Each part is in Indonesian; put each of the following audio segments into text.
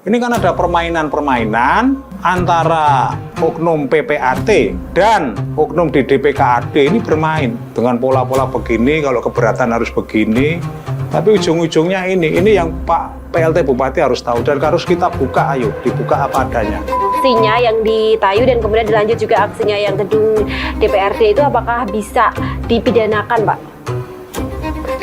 Ini kan ada permainan-permainan antara oknum PPAT dan oknum di DPKAD ini bermain dengan pola-pola begini, kalau keberatan harus begini. Tapi ujung-ujungnya ini yang Pak PLT Bupati harus tahu dan harus kita buka, ayo dibuka apa adanya. Aksinya yang di Tayu dan kemudian dilanjut juga aksinya yang gedung DPRD itu apakah bisa dipidanakan, Pak?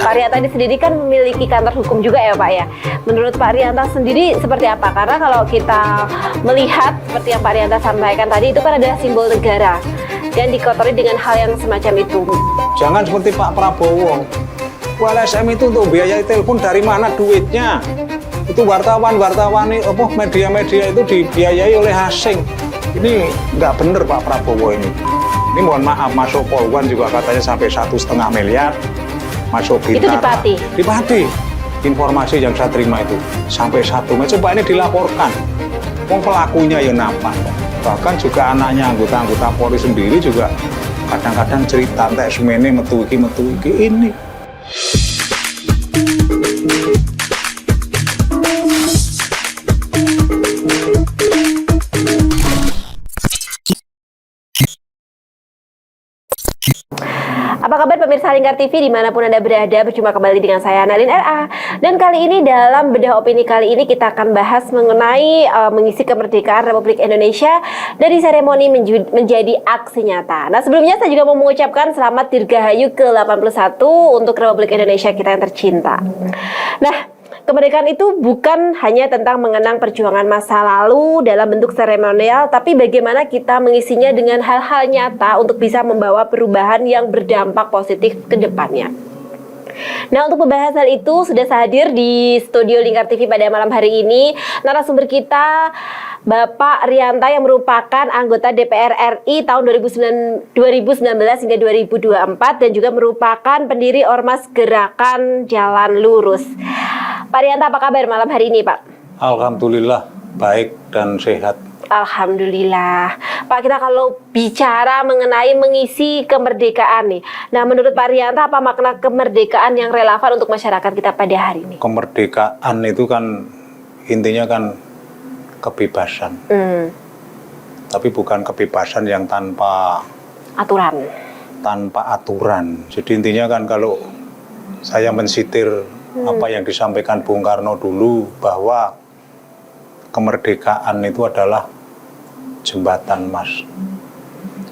Pak Rianta sendiri kan memiliki kantor hukum juga ya Pak ya. Menurut Pak Rianta sendiri seperti apa? Karena kalau kita melihat seperti yang Pak Rianta sampaikan tadi itu kan ada simbol negara dan dikotori dengan hal yang semacam itu. Jangan seperti Pak Prabowo. LSM itu untuk biaya telepon dari mana duitnya? Itu wartawan-wartawan apa media-media itu dibiayai oleh asing. Ini nggak bener Pak Prabowo ini. Ini mohon maaf masuk Polwan juga katanya sampai 1,5 miliar. Masuk Bintara. Itu Dipati. Informasi yang saya terima itu sampai 1 miliar. Coba ini dilaporkan. Wong pelakunya ya nampak. Bahkan juga anaknya anggota-anggota Polri sendiri juga kadang-kadang cerita entek semene metu iki ini. Apa kabar pemirsa Lingkar TV dimanapun Anda berada, berjumpa kembali dengan saya Nadine RA. Dan kali ini dalam bedah opini kali ini kita akan bahas mengenai mengisi kemerdekaan Republik Indonesia dari seremoni menjadi aksi nyata. Nah sebelumnya saya juga mau mengucapkan selamat Dirgahayu ke-81 untuk Republik Indonesia kita yang tercinta. Nah kemerdekaan itu bukan hanya tentang mengenang perjuangan masa lalu dalam bentuk seremonial, tapi bagaimana kita mengisinya dengan hal-hal nyata untuk bisa membawa perubahan yang berdampak positif ke depannya. Nah untuk membahas hal itu sudah hadir di studio Lingkar TV pada malam hari ini narasumber kita Bapak Rianta yang merupakan anggota DPR RI tahun 2019 hingga 2024 dan juga merupakan pendiri Ormas Gerakan Jalan Lurus. Pak Rianta, apa kabar malam hari ini, Pak? Alhamdulillah, baik dan sehat. Alhamdulillah. Pak, kita kalau bicara mengenai mengisi kemerdekaan nih. Nah, menurut Pak Rianta, apa makna kemerdekaan yang relevan untuk masyarakat kita pada hari ini? Kemerdekaan itu kan intinya kan kebebasan. Tapi bukan kebebasan yang tanpa aturan. Tanpa aturan. Jadi intinya kan kalau saya mensitir apa yang disampaikan Bung Karno dulu bahwa kemerdekaan itu adalah jembatan Mas.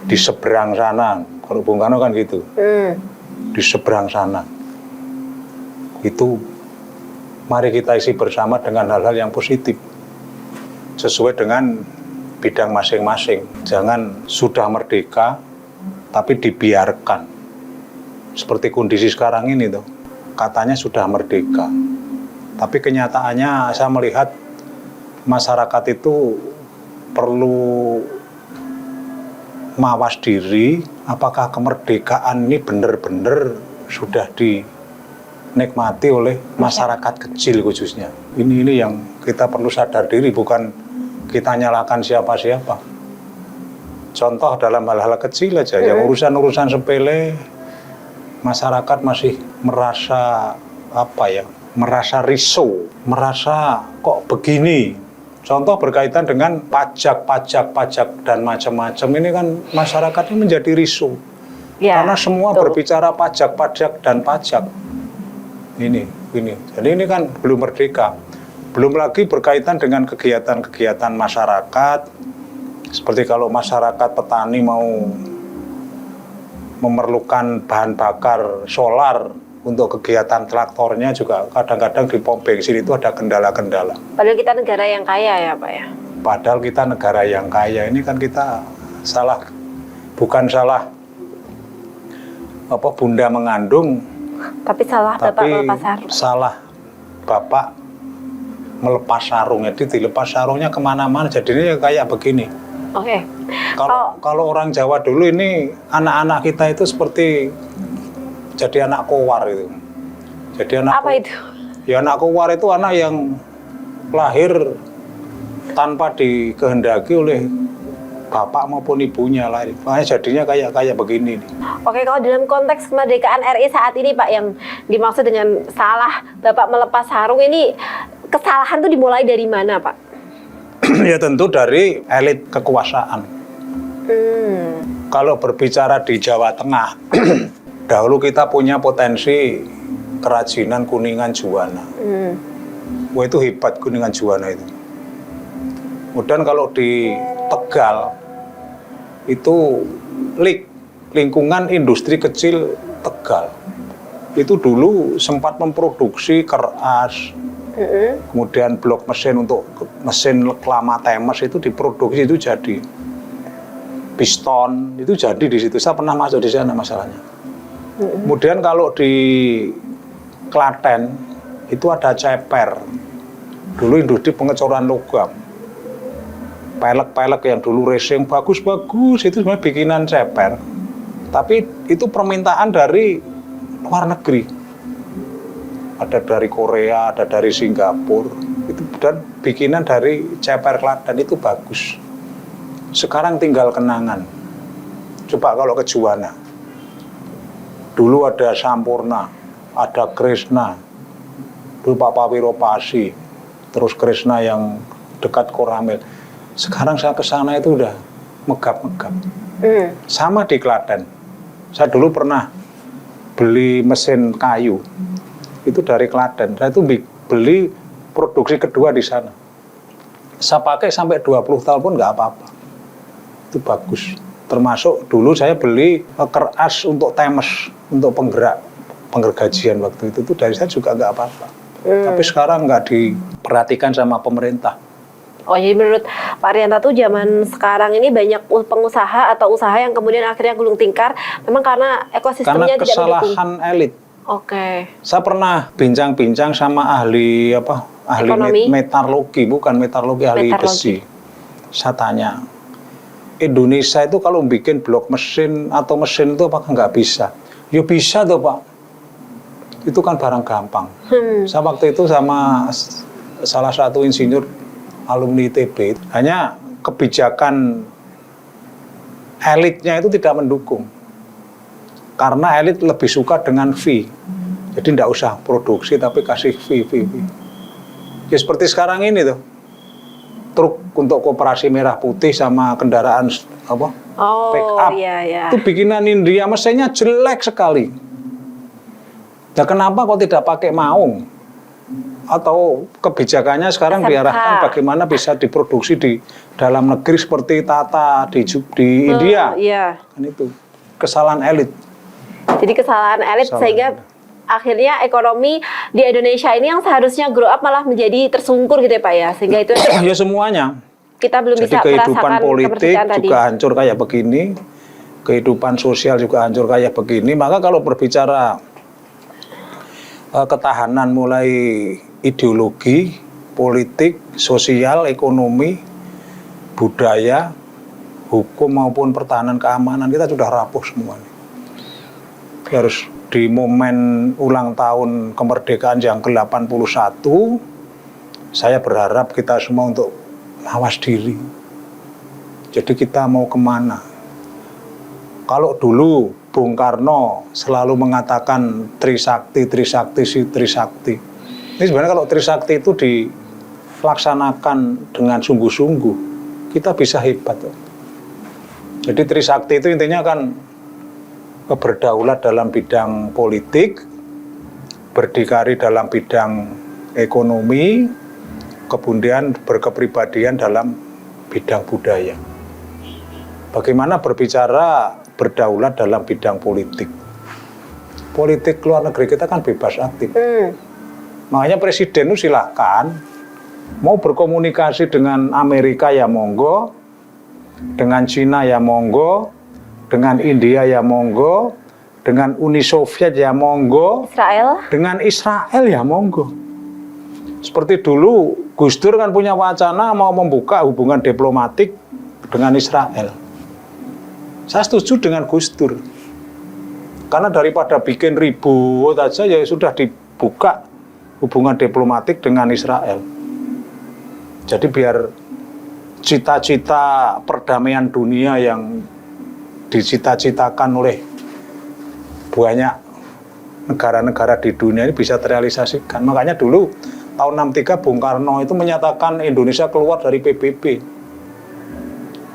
Di seberang sana, kalau Bung Karno kan gitu. Di seberang sana. Itu mari kita isi bersama dengan hal-hal yang positif. Sesuai dengan bidang masing-masing. Jangan sudah merdeka tapi dibiarkan. Seperti kondisi sekarang ini tuh. Katanya sudah merdeka, tapi kenyataannya saya melihat masyarakat itu perlu mawas diri, apakah kemerdekaan ini benar-benar sudah dinikmati oleh masyarakat kecil khususnya. Ini yang kita perlu sadar diri, bukan kita nyalakan siapa-siapa. Contoh dalam hal-hal kecil aja, yang urusan-urusan sepele, masyarakat masih merasa merasa risau, merasa kok begini. Contoh berkaitan dengan pajak dan macam-macam ini kan masyarakat ini menjadi risau. Ya, karena semua berbicara pajak dan pajak. Ini. Jadi ini kan belum merdeka. Belum lagi berkaitan dengan kegiatan-kegiatan masyarakat. Seperti kalau masyarakat petani mau memerlukan bahan bakar solar untuk kegiatan traktornya juga kadang-kadang di pom bensin itu ada kendala-kendala. Padahal kita negara yang kaya ya Pak ya? Padahal kita negara yang kaya, ini kan kita bukan salah bunda mengandung, tapi salah Bapak melepas sarung. Salah Bapak melepas sarung, jadi dilepas sarungnya kemana-mana, jadinya kayak begini. Oke. Kalau orang Jawa dulu ini anak-anak kita itu seperti jadi anak kowar itu. Jadi apa itu? Ya anak kowar itu anak yang lahir tanpa dikehendaki oleh bapak maupun ibunya lahir. Makanya jadinya kayak begini. Oke, kalau dalam konteks kemerdekaan RI saat ini Pak yang dimaksud dengan salah Bapak melepas sarung ini, kesalahan tuh dimulai dari mana Pak? Ya tentu dari elit kekuasaan. Kalau berbicara di Jawa Tengah, dahulu kita punya potensi kerajinan Kuningan Juwana. Wah itu hebat Kuningan Juwana itu. Kemudian kalau di Tegal, itu lingkungan industri kecil Tegal. Itu dulu sempat memproduksi keras, kemudian blok mesin untuk mesin kelama temes itu diproduksi, itu jadi piston, itu jadi di situ. Saya pernah masuk di sana masalahnya. Kemudian kalau di Klaten itu ada ceper, dulu industri pengecoran logam. Pelek-pelek yang dulu racing bagus-bagus itu sebenarnya bikinan ceper, tapi itu permintaan dari luar negeri, ada dari Korea, ada dari Singapura, itu dan bikinan dari ceper Klaten itu bagus. Sekarang tinggal kenangan. Coba kalau ke Juwana, dulu ada Sampurna, ada Kresna, dulu Pak Pawiropasi, terus Kresna yang dekat Koramil. Sekarang saya ke sana itu udah megap-megap. Sama di Klaten. Saya dulu pernah beli mesin kayu, itu dari Klaten. Saya itu beli produksi kedua di sana. Saya pakai sampai 20 tahun pun nggak apa-apa. Itu bagus. Termasuk dulu saya beli keras untuk temes, untuk penggergajian waktu itu dari saya juga nggak apa-apa. Tapi sekarang nggak diperhatikan sama pemerintah. Oh, jadi menurut Pak Rianta tuh zaman sekarang ini banyak pengusaha atau usaha yang kemudian akhirnya gulung tingkar memang karena ekosistemnya tidak mendukung. Karena kesalahan elit. Oke. Saya pernah bincang-bincang sama ahli metalurgi, bukan metalurgi, ahli besi. Saya tanya, Indonesia itu kalau bikin blok mesin atau mesin itu apakah nggak bisa? Ya bisa tuh Pak. Itu kan barang gampang. Saya waktu itu sama salah satu insinyur alumni ITB, hanya kebijakan elitnya itu tidak mendukung. Karena elit lebih suka dengan fee. Jadi tidak usah produksi tapi kasih fee. Ya seperti sekarang ini tuh. Truk untuk Koperasi Merah Putih sama kendaraan pick up. Iya. Itu bikinan India, mesinnya jelek sekali. Ya kenapa kok tidak pakai maung? Atau kebijakannya sekarang diarahkan bagaimana bisa diproduksi di dalam negeri seperti Tata di India. Iya. Kan itu kesalahan elit. Jadi kesalahan elit sehingga akhirnya ekonomi di Indonesia ini yang seharusnya grow up malah menjadi tersungkur gitu ya Pak ya. Sehingga itu ya semuanya. Kita belum jadi bisa kehidupan merasakan politik juga tadi. hancur kayak begini. Kehidupan sosial juga hancur kayak begini. Maka kalau berbicara ketahanan mulai ideologi, politik, sosial, ekonomi, budaya, hukum maupun pertahanan keamanan kita sudah rapuh semuanya. Harus di momen ulang tahun kemerdekaan yang ke-81, saya berharap kita semua untuk mawas diri. Jadi kita mau kemana? Kalau dulu Bung Karno selalu mengatakan Trisakti. Ini sebenarnya kalau Trisakti itu dilaksanakan dengan sungguh-sungguh, kita bisa hebat. Jadi Trisakti itu intinya kan berdaulat dalam bidang politik, berdikari dalam bidang ekonomi, kemudian berkepribadian dalam bidang budaya. Bagaimana berbicara berdaulat dalam bidang politik? Politik luar negeri kita kan bebas aktif. Makanya presiden itu silakan mau berkomunikasi dengan Amerika ya monggo, dengan Cina ya monggo, dengan India ya monggo, dengan Uni Soviet ya monggo, dengan Israel ya monggo. Seperti dulu Gus Dur kan punya wacana mau membuka hubungan diplomatik dengan Israel. Saya setuju dengan Gus Dur. Karena daripada bikin ribut aja ya sudah dibuka hubungan diplomatik dengan Israel. Jadi biar cita-cita perdamaian dunia yang dicita-citakan oleh banyak negara-negara di dunia ini bisa terrealisasikan. Makanya dulu tahun 63 Bung Karno itu menyatakan Indonesia keluar dari PBB.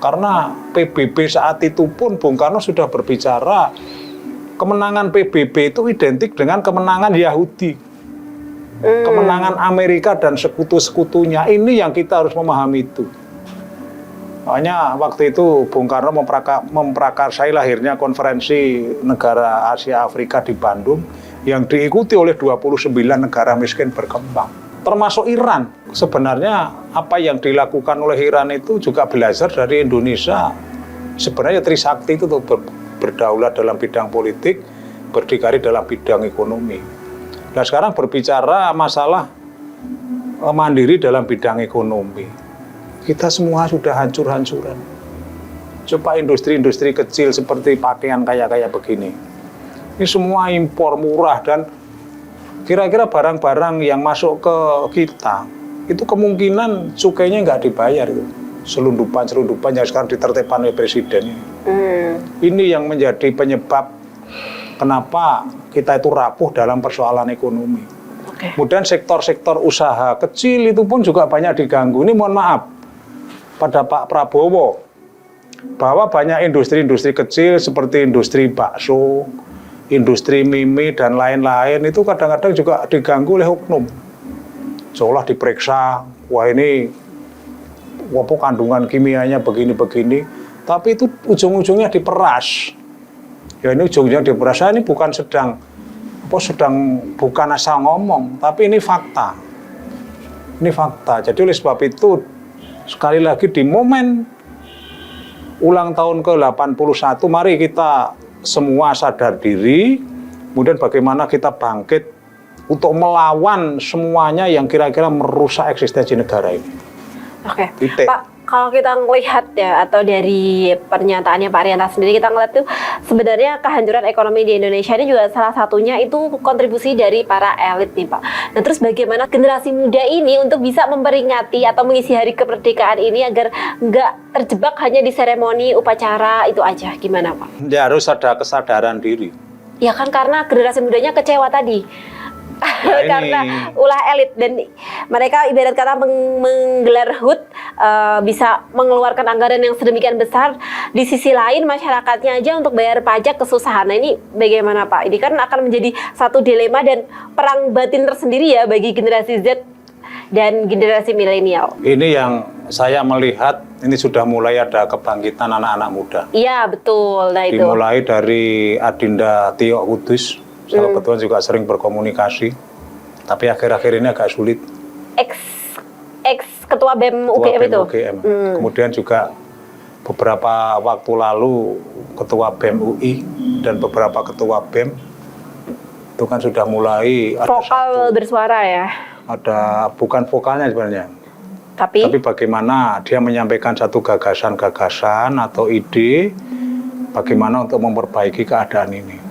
Karena PBB saat itu pun Bung Karno sudah berbicara kemenangan PBB itu identik dengan kemenangan Yahudi. Kemenangan Amerika dan sekutu-sekutunya. Ini yang kita harus memahami itu. Makanya waktu itu Bung Karno memprakarsai lahirnya konferensi negara Asia Afrika di Bandung yang diikuti oleh 29 negara miskin berkembang. Termasuk Iran. Sebenarnya apa yang dilakukan oleh Iran itu juga belajar dari Indonesia. Sebenarnya Trisakti itu berdaulat dalam bidang politik, berdikari dalam bidang ekonomi. Nah sekarang berbicara masalah mandiri dalam bidang ekonomi. Kita semua sudah hancur-hancuran. Coba industri-industri kecil seperti pakaian kayak begini. Ini semua impor murah dan kira-kira barang-barang yang masuk ke kita itu kemungkinan cukainya nggak dibayar itu. Selundupan yang sekarang ditertibkan oleh presiden. Ini yang menjadi penyebab kenapa kita itu rapuh dalam persoalan ekonomi. Kemudian sektor-sektor usaha kecil itu pun juga banyak diganggu. Ini mohon maaf pada Pak Prabowo bahwa banyak industri-industri kecil seperti industri bakso, industri mie dan lain-lain itu kadang-kadang juga diganggu oleh oknum. Seolah diperiksa, wah ini apa kandungan kimianya begini-begini, tapi itu ujung-ujungnya diperas. Ya ini ujungnya diperas. Ini bukan bukan asal ngomong, tapi ini fakta. Ini fakta. Jadi oleh sebab itu sekali lagi di momen ulang tahun ke-81 mari kita semua sadar diri, kemudian bagaimana kita bangkit untuk melawan semuanya yang kira-kira merusak eksistensi negara ini. Oke, Pak, kalau kita melihat ya, atau dari pernyataannya Pak Rianta sendiri, kita ngeliat tuh sebenarnya kehancuran ekonomi di Indonesia ini juga salah satunya itu kontribusi dari para elit nih Pak. Nah terus bagaimana generasi muda ini untuk bisa memperingati atau mengisi hari kemerdekaan ini agar nggak terjebak hanya di seremoni upacara itu aja, gimana Pak? Ya harus ada kesadaran diri. Ya kan karena generasi mudanya kecewa tadi. Nah, karena ulah elit dan mereka ibarat kata menggelar HUT bisa mengeluarkan anggaran yang sedemikian besar, di sisi lain masyarakatnya aja untuk bayar pajak kesusahan. Nah ini bagaimana Pak? Ini kan akan menjadi satu dilema dan perang batin tersendiri ya bagi generasi Z dan generasi milenial. Ini yang saya melihat ini sudah mulai ada kebangkitan anak-anak muda. Iya betul. Nah itu dimulai dari Adinda Tio Kudus. Saya kebetulan juga sering berkomunikasi, tapi akhir-akhir ini agak sulit. Ex ketua BEM UGM itu. Kemudian juga beberapa waktu lalu ketua BEM UI dan beberapa ketua BEM itu kan sudah mulai ada vokal bersuara ya. Ada bukan vokalnya sebenarnya. Tapi bagaimana dia menyampaikan satu gagasan-gagasan atau ide bagaimana untuk memperbaiki keadaan ini.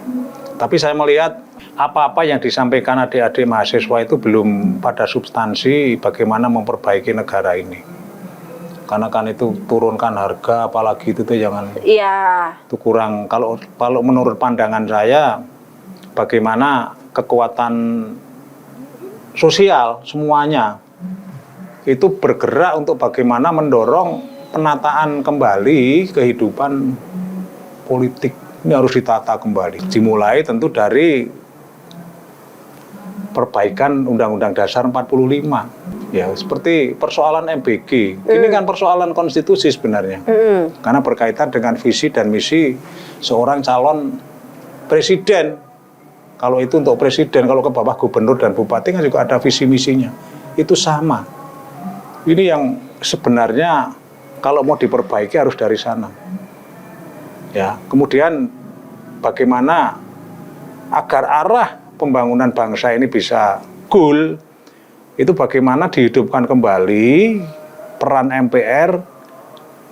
Tapi saya melihat apa-apa yang disampaikan adik-adik mahasiswa itu belum pada substansi bagaimana memperbaiki negara ini. Karena kan itu turunkan harga, apalagi itu tuh jangan. Iya. Itu kurang. Kalau menurut pandangan saya, bagaimana kekuatan sosial semuanya itu bergerak untuk bagaimana mendorong penataan kembali kehidupan politik. Ini harus ditata kembali. Dimulai tentu dari perbaikan Undang-Undang Dasar 45. Ya, seperti persoalan MBG. Ini kan persoalan konstitusi sebenarnya. Karena berkaitan dengan visi dan misi seorang calon presiden. Kalau itu untuk presiden, kalau ke bawah gubernur dan bupati kan juga ada visi misinya. Itu sama. Ini yang sebenarnya kalau mau diperbaiki harus dari sana. Ya, kemudian bagaimana agar arah pembangunan bangsa ini bisa goal, itu bagaimana dihidupkan kembali peran MPR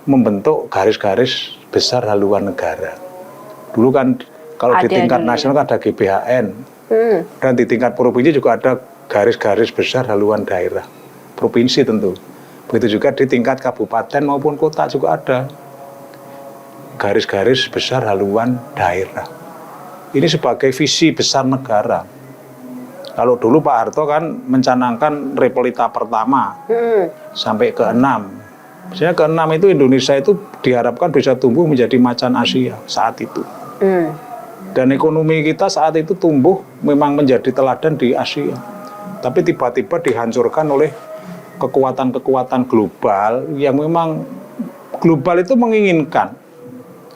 membentuk garis-garis besar haluan negara. Dulu kan kalau di tingkat nasional kan ada GBHN, dan di tingkat provinsi juga ada garis-garis besar haluan daerah, provinsi tentu. Begitu juga di tingkat kabupaten maupun kota juga ada garis-garis besar haluan daerah. Ini sebagai visi besar negara. Kalau dulu Pak Harto kan mencanangkan repelita pertama sampai ke-6. Misalnya ke-6 itu Indonesia itu diharapkan bisa tumbuh menjadi macan Asia saat itu. Dan ekonomi kita saat itu tumbuh memang menjadi teladan di Asia. Tapi tiba-tiba dihancurkan oleh kekuatan-kekuatan global yang memang global itu menginginkan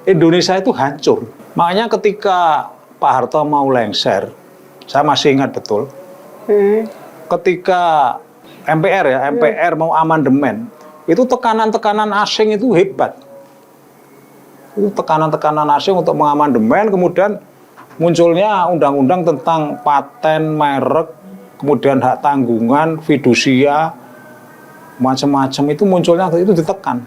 Indonesia itu hancur. Makanya ketika Pak Harto mau lengser, saya masih ingat betul, ketika MPR mau amandemen, itu tekanan-tekanan asing itu hebat. Itu tekanan-tekanan asing untuk mengamandemen, kemudian munculnya undang-undang tentang paten, merek, kemudian hak tanggungan, fidusia, macam-macam itu munculnya itu ditekan.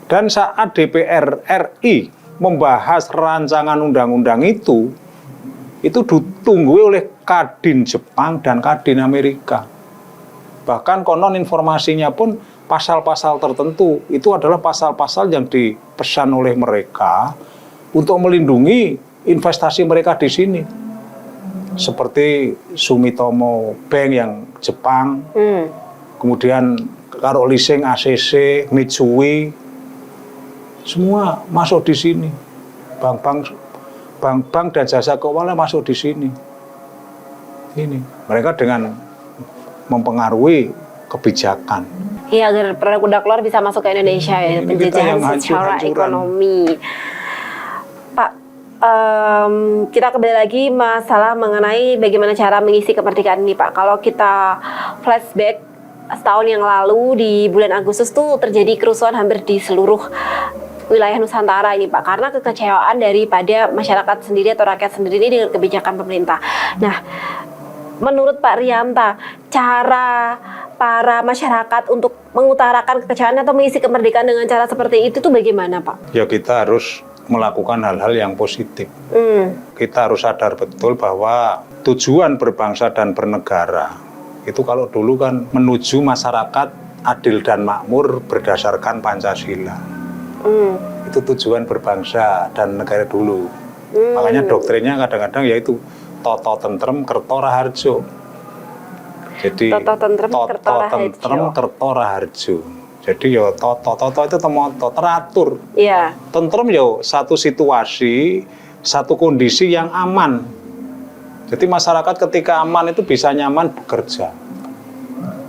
Dan saat DPR RI membahas rancangan undang-undang itu ditunggu oleh Kadin Jepang dan Kadin Amerika. Bahkan konon informasinya pun pasal-pasal tertentu itu adalah pasal-pasal yang dipesan oleh mereka untuk melindungi investasi mereka di sini. Seperti Sumitomo Bank yang Jepang, kemudian Karo Leasing ACC, Mitsui, semua masuk di sini. Bank-bank dan jasa keuangan masuk di sini. Ini mereka dengan mempengaruhi kebijakan. Iya, agar produk luar bisa masuk ke Indonesia ya, penjajahan secara ekonomi. Pak, kita kembali lagi masalah mengenai bagaimana cara mengisi kemerdekaan ini, Pak. Kalau kita flashback setahun yang lalu di bulan Agustus tuh terjadi kerusuhan hampir di seluruh wilayah Nusantara ini, Pak, karena kekecewaan daripada masyarakat sendiri atau rakyat sendiri ini dengan kebijakan pemerintah. Nah, menurut Pak Rianta, cara para masyarakat untuk mengutarakan kekecewaan atau mengisi kemerdekaan dengan cara seperti itu tuh bagaimana, Pak? Ya, kita harus melakukan hal-hal yang positif. Kita harus sadar betul bahwa tujuan berbangsa dan bernegara itu kalau dulu kan menuju masyarakat adil dan makmur berdasarkan Pancasila. Itu tujuan berbangsa dan negara dulu. Makanya doktrinnya kadang-kadang yaitu Toto Tentrem Kerto Raharjo. Jadi Toto Tentrem Kerto Raharjo. Jadi ya Toto itu temoto teratur. Iya. Tentrem ya satu situasi, satu kondisi yang aman. Jadi masyarakat ketika aman itu bisa nyaman bekerja.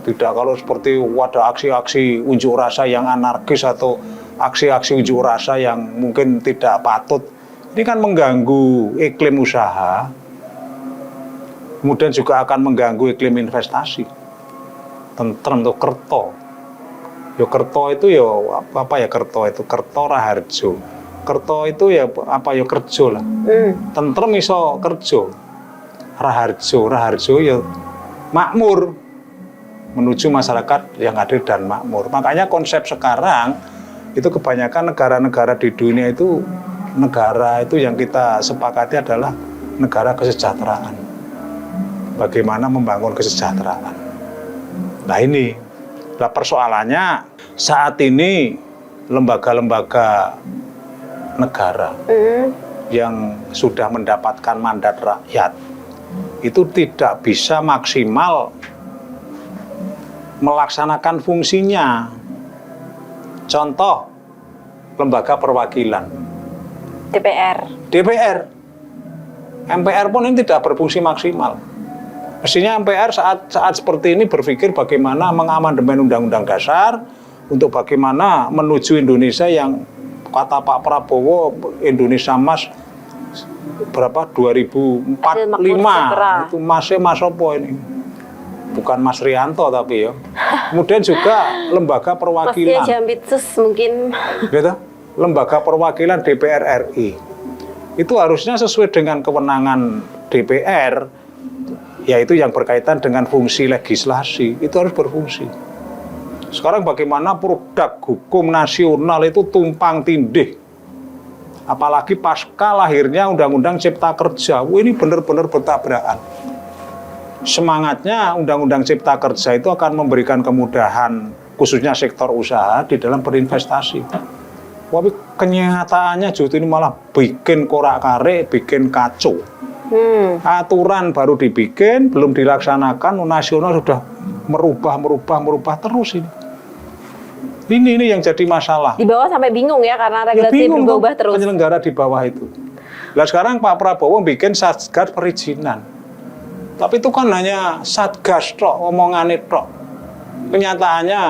Tidak kalau seperti ada aksi-aksi unjuk rasa yang anarkis atau aksi-aksi unjuk rasa yang mungkin tidak patut. Ini kan mengganggu iklim usaha, kemudian juga akan mengganggu iklim investasi. Tentrem itu kerto. Yo kerto itu yo apa ya kerto itu Kerto Raharjo. Kerto itu ya apa ya kerja lah. Tentrem iso kerja. Raharjo ya makmur menuju masyarakat yang adil dan makmur. Makanya konsep sekarang itu kebanyakan negara-negara di dunia itu negara itu yang kita sepakati adalah negara kesejahteraan. Bagaimana membangun kesejahteraan. Nah ini, nah persoalannya saat ini lembaga-lembaga negara yang sudah mendapatkan mandat rakyat itu tidak bisa maksimal melaksanakan fungsinya. Contoh, lembaga perwakilan. DPR. MPR pun ini tidak berfungsi maksimal. Mestinya MPR saat seperti ini berpikir bagaimana mengamandemen Undang-Undang Dasar untuk bagaimana menuju Indonesia yang kata Pak Prabowo Indonesia Emas berapa 2045 itu masih Mas Opo ini. Bukan Mas Rianto tapi ya. Kemudian juga lembaga perwakilan. Mas Jambitsus mungkin. Gitu? Lembaga perwakilan DPR RI. Itu harusnya sesuai dengan kewenangan DPR, yaitu yang berkaitan dengan fungsi legislasi, itu harus berfungsi. Sekarang bagaimana produk hukum nasional itu tumpang tindih. Apalagi pasca lahirnya Undang-Undang Cipta Kerja. Ini benar-benar bertabrakan. Semangatnya Undang-Undang Cipta Kerja itu akan memberikan kemudahan khususnya sektor usaha di dalam berinvestasi. Tapi kenyataannya justru ini malah bikin korak-karik, bikin kacau. Aturan baru dibikin, belum dilaksanakan, nasional sudah merubah terus ini. Ini yang jadi masalah. Di bawah sampai bingung ya karena regulasi berubah terus. Penyelenggara di bawah itu. Nah sekarang Pak Prabowo bikin satgas perizinan. Tapi itu kan hanya satgas tok, omongannya tok. Kenyataannya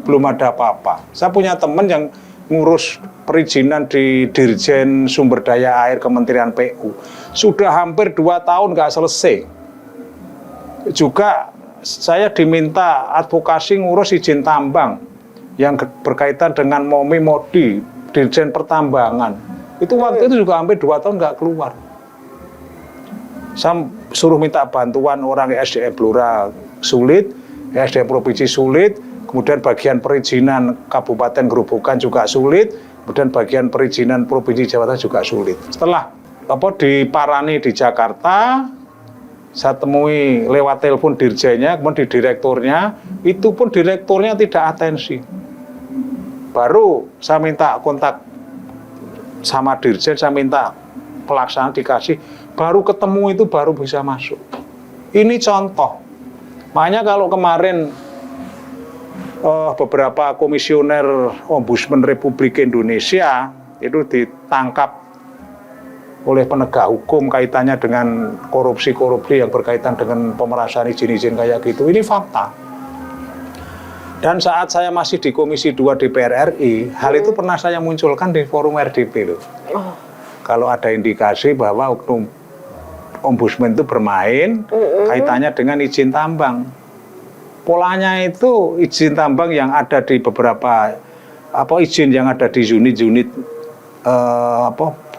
belum ada apa-apa. Saya punya teman yang ngurus perizinan di Dirjen Sumber Daya Air Kementerian PU. Sudah hampir 2 tahun nggak selesai. Juga saya diminta advokasi ngurus izin tambang yang berkaitan dengan MOMI-MODI, Dirjen Pertambangan. Itu waktu itu juga hampir 2 tahun nggak keluar. Saya suruh minta bantuan orang SDM Blora sulit, SDM Provinsi sulit, kemudian bagian perizinan Kabupaten Gerobokan juga sulit, kemudian bagian perizinan Provinsi Jawa Tengah juga sulit. Setelah diparani di Jakarta, saya temui lewat telepon dirjennya, kemudian di direkturnya, itu pun direkturnya tidak atensi. Baru saya minta kontak sama dirjen, saya minta pelaksanaan dikasih, baru ketemu itu baru bisa masuk. Ini contoh. Makanya kalau kemarin beberapa komisioner Ombudsman Republik Indonesia itu ditangkap oleh penegak hukum kaitannya dengan korupsi-korupsi yang berkaitan dengan pemerasan izin-izin kayak gitu, ini fakta. Dan saat saya masih di Komisi 2 DPR RI, hal itu pernah saya munculkan di forum RDP loh. Kalau ada indikasi bahwa oknum Ombudsman itu bermain kaitannya dengan izin tambang. Polanya itu izin tambang yang ada di beberapa izin yang ada di unit-unit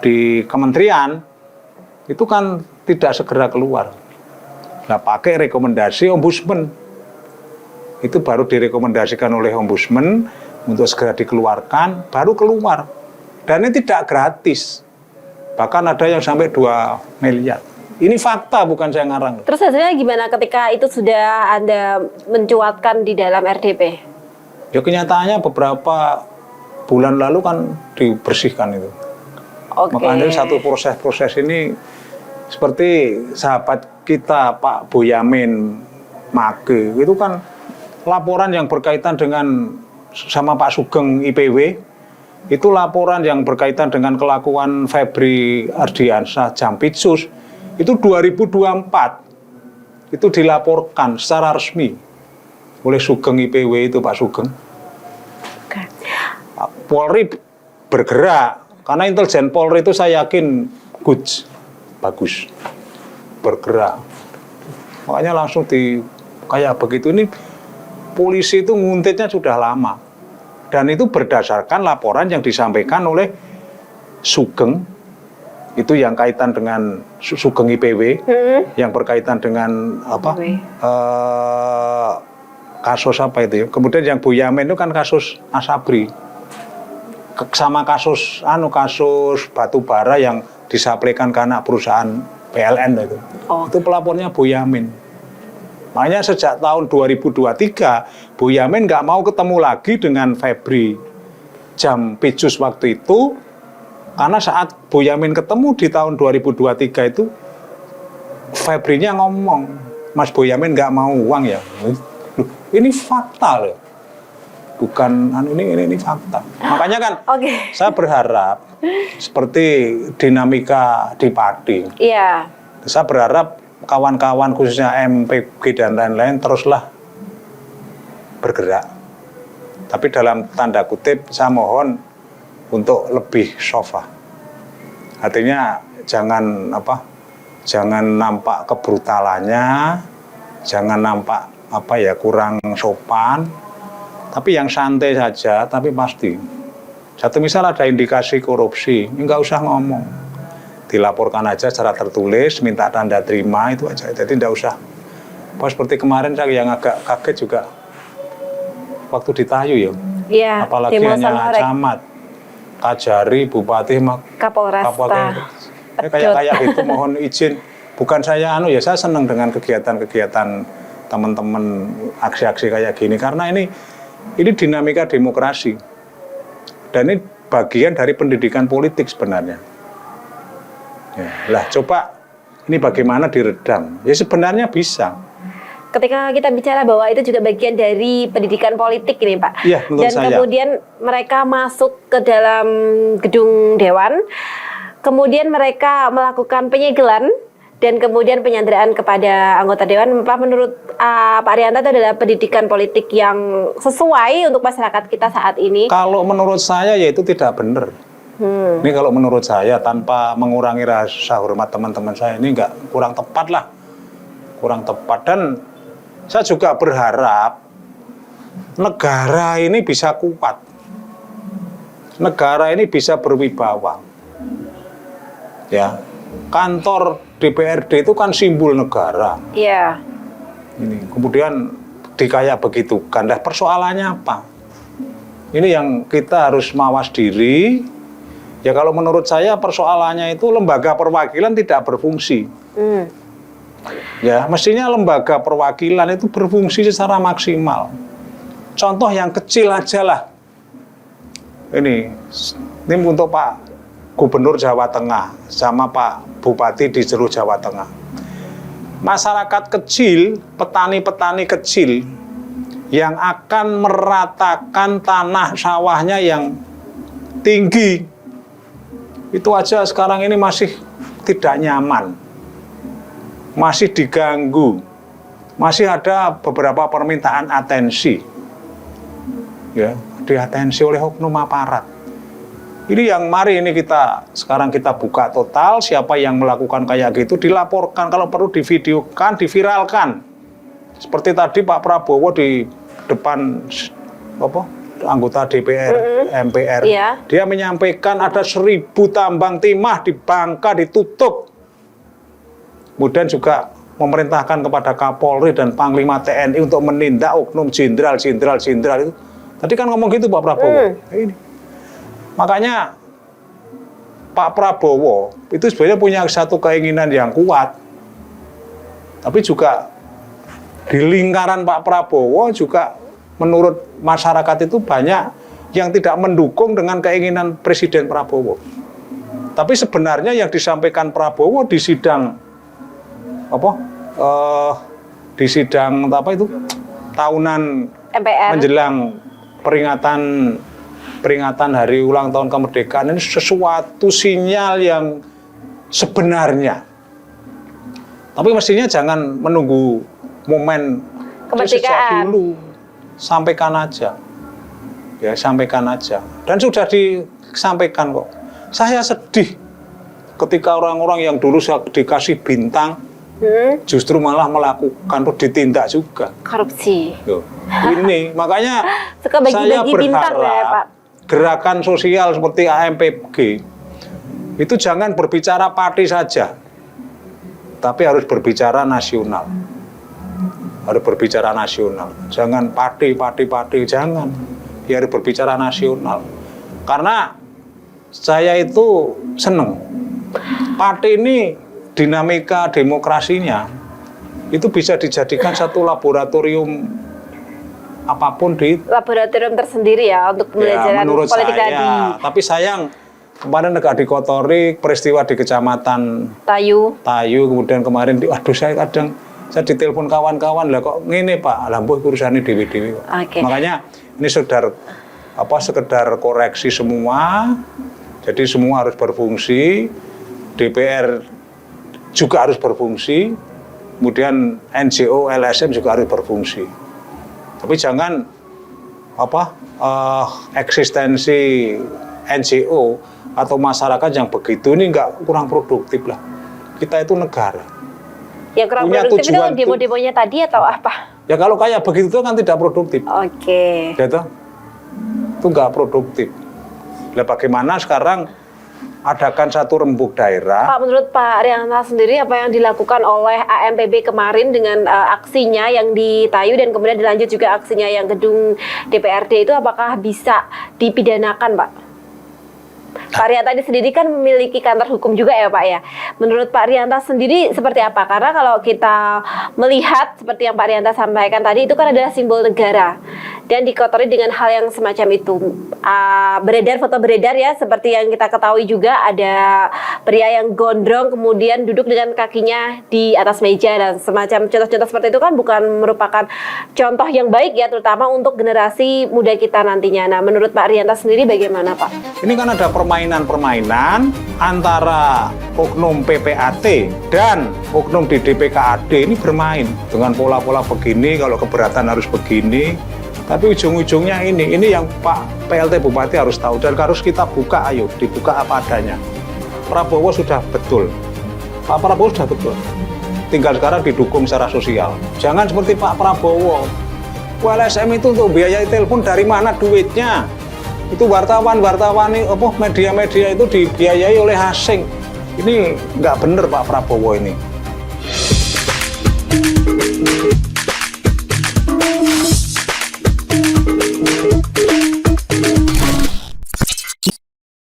di kementerian itu kan tidak segera keluar. Nah, pakai rekomendasi Ombudsman. Itu baru direkomendasikan oleh Ombudsman untuk segera dikeluarkan, baru keluar. Dan ini tidak gratis. Bahkan ada yang sampai 2 miliar. Ini fakta, bukan saya ngarang. Terus hasilnya gimana ketika itu sudah Anda mencuatkan di dalam RDP? Ya kenyataannya beberapa bulan lalu kan dibersihkan itu. Makanya satu proses ini seperti sahabat kita Pak Boyamin Mage, itu kan laporan yang berkaitan dengan sama Pak Sugeng IPW, itu laporan yang berkaitan dengan kelakuan Febri Ardiansyah Jampitsus, itu 2024 itu dilaporkan secara resmi oleh Sugeng IPW itu Pak Sugeng. Polri bergerak, karena intelijen Polri itu saya yakin bagus, bergerak. Makanya langsung kayak begitu. Ini polisi itu nguntitnya sudah lama. Dan itu berdasarkan laporan yang disampaikan oleh Sugeng, itu yang kaitan dengan Sugeng IPW, yang berkaitan dengan kasus apa itu ya. Kemudian yang Boyamin itu kan kasus Asabri. Sama kasus batu bara yang disampaikan ke anak perusahaan PLN itu. Itu pelapornya Boyamin. Makanya sejak tahun 2023, Boyamin nggak mau ketemu lagi dengan Febri Jampitsus waktu itu, karena saat Boyamin ketemu di tahun 2023 itu, Febrinya ngomong, Mas Boyamin nggak mau uang ya. Ini fakta loh. Bukan ini fakta. Makanya kan saya berharap seperti dinamika di Pati. Iya. Saya berharap kawan-kawan khususnya MPG dan lain-lain teruslah bergerak. Tapi dalam tanda kutip saya mohon untuk lebih sofa. Artinya jangan nampak kebrutalannya, jangan nampak kurang sopan. Tapi yang santai saja, tapi pasti. Satu misal ada indikasi korupsi, enggak usah ngomong. Dilaporkan aja secara tertulis, minta tanda terima, itu aja. Jadi tidak usah. Seperti kemarin saya yang agak kaget juga waktu di Tayu ya. Iya. Apalagi hanya camat, Kajari, Bupati, Kapolresta. Kayak gitu mohon izin. Bukan saya saya senang dengan kegiatan-kegiatan teman-teman aksi-aksi kayak gini karena ini dinamika demokrasi. Dan ini bagian dari pendidikan politik sebenarnya. Ya, lah coba Ini bagaimana diredam? Ya sebenarnya bisa. Ketika kita bicara bahwa itu juga bagian dari pendidikan politik ini Pak. Iya, menurut Dan saya. kemudian mereka masuk ke dalam gedung dewan, kemudian mereka melakukan penyegelan dan kemudian penyanderaan kepada anggota dewan. Pak, menurut Pak Rianta itu adalah pendidikan politik yang sesuai untuk masyarakat kita saat ini. Kalau menurut saya ya itu tidak benar. Ini kalau menurut saya tanpa mengurangi rasa hormat teman-teman saya ini kurang tepat lah. Kurang tepat. Dan saya juga berharap negara ini bisa kuat. Negara ini bisa berwibawa. Ya. Kantor DPRD itu kan simbol negara. Iya. Ini kemudian dikayak begitu. Nah, persoalannya apa? Ini yang kita harus mawas diri. Ya kalau menurut saya persoalannya itu lembaga perwakilan tidak berfungsi. Ya, mestinya lembaga perwakilan itu berfungsi secara maksimal. Contoh yang kecil aja lah. Ini untuk Pak Gubernur Jawa Tengah sama Pak Bupati di seluruh Jawa Tengah. Masyarakat kecil, petani-petani kecil yang akan meratakan tanah sawahnya yang tinggi. Itu aja sekarang ini masih tidak nyaman. Masih diganggu, masih ada beberapa permintaan atensi, ya, diatensi oleh oknum aparat. Ini yang mari ini sekarang kita buka total, siapa yang melakukan kayak gitu dilaporkan, kalau perlu divideokan, diviralkan. Seperti tadi Pak Prabowo di depan anggota DPR, MPR, dia menyampaikan ada 1.000 tambang timah di Bangka ditutup. Kemudian juga memerintahkan kepada Kapolri dan Panglima TNI untuk menindak oknum jenderal itu. Tadi kan ngomong gitu Pak Prabowo. Ini. Makanya Pak Prabowo itu sebenarnya punya satu keinginan yang kuat. Tapi juga di lingkaran Pak Prabowo juga menurut masyarakat itu banyak yang tidak mendukung dengan keinginan Presiden Prabowo. Tapi sebenarnya yang disampaikan Prabowo di sidang tahunan MPR menjelang peringatan hari ulang tahun kemerdekaan ini sesuatu sinyal yang sebenarnya. Tapi mestinya jangan menunggu momen kemerdekaan dulu, sampaikan aja. Ya, sampaikan aja. Dan sudah disampaikan kok. Saya sedih ketika orang-orang yang dulu dikasih bintang justru malah melakukan ditindak juga korupsi. Ini makanya saya bintang, berharap ya, Pak. Gerakan sosial seperti AMPG itu jangan berbicara parti saja, tapi harus berbicara nasional. Harus berbicara nasional. Jangan parti, jangan. Ya harus berbicara nasional. Karena saya itu seneng. Parti ini dinamika demokrasinya itu bisa dijadikan satu laboratorium apapun di laboratorium tersendiri ya untuk pembelajaran politik saya, tadi. Tapi sayang kemarin agak dikotori peristiwa di kecamatan Tayu, kemudian kemarin saya ditelepon kawan-kawan lah kok ngene Pak, lampuh urusane dewi-dewi. Makanya ini sekedar koreksi semua. Jadi semua harus berfungsi. DPR juga harus berfungsi, kemudian NGO, LSM juga harus berfungsi. Tapi jangan eksistensi NGO atau masyarakat yang begitu ini kurang produktif lah. Kita itu negara. Yang kurang punya produktif itu tujuan demo-demonya tadi atau apa? Ya kalau kayak begitu kan tidak produktif. Oke. Gitu? Itu nggak produktif. Nah, bagaimana sekarang adakan satu rembuk daerah. Pak, menurut Pak Rianta sendiri apa yang dilakukan oleh AMPB kemarin dengan aksinya yang di Tayu dan kemudian dilanjut juga aksinya yang gedung DPRD itu apakah bisa dipidanakan, Pak? Pak Rianta sendiri kan memiliki kantor hukum juga ya Pak ya. Menurut Pak Rianta sendiri seperti apa? Karena kalau kita melihat seperti yang Pak Rianta sampaikan tadi itu kan adalah simbol negara. dan dikotori dengan hal yang semacam itu. Beredar foto beredar ya, seperti yang kita ketahui juga ada pria yang gondrong kemudian duduk dengan kakinya di atas meja dan semacam contoh-contoh seperti itu kan bukan merupakan contoh yang baik ya, terutama untuk generasi muda kita nantinya. Nah, menurut Pak Rianta sendiri bagaimana Pak? Ini kan ada permainan-permainan antara oknum PPAT dan oknum di DPKAD ini bermain dengan pola-pola begini, kalau keberatan harus begini. Tapi ujung-ujungnya ini yang Pak PLT Bupati harus tahu dan harus kita buka, ayo dibuka apa adanya. Prabowo sudah betul, Pak Prabowo sudah betul. Tinggal sekarang didukung secara sosial. Jangan seperti Pak Prabowo. LSM itu untuk biaya telepon dari mana duitnya? Itu wartawan-wartawan, media-media itu dibiayai oleh asing. Ini nggak bener Pak Prabowo ini.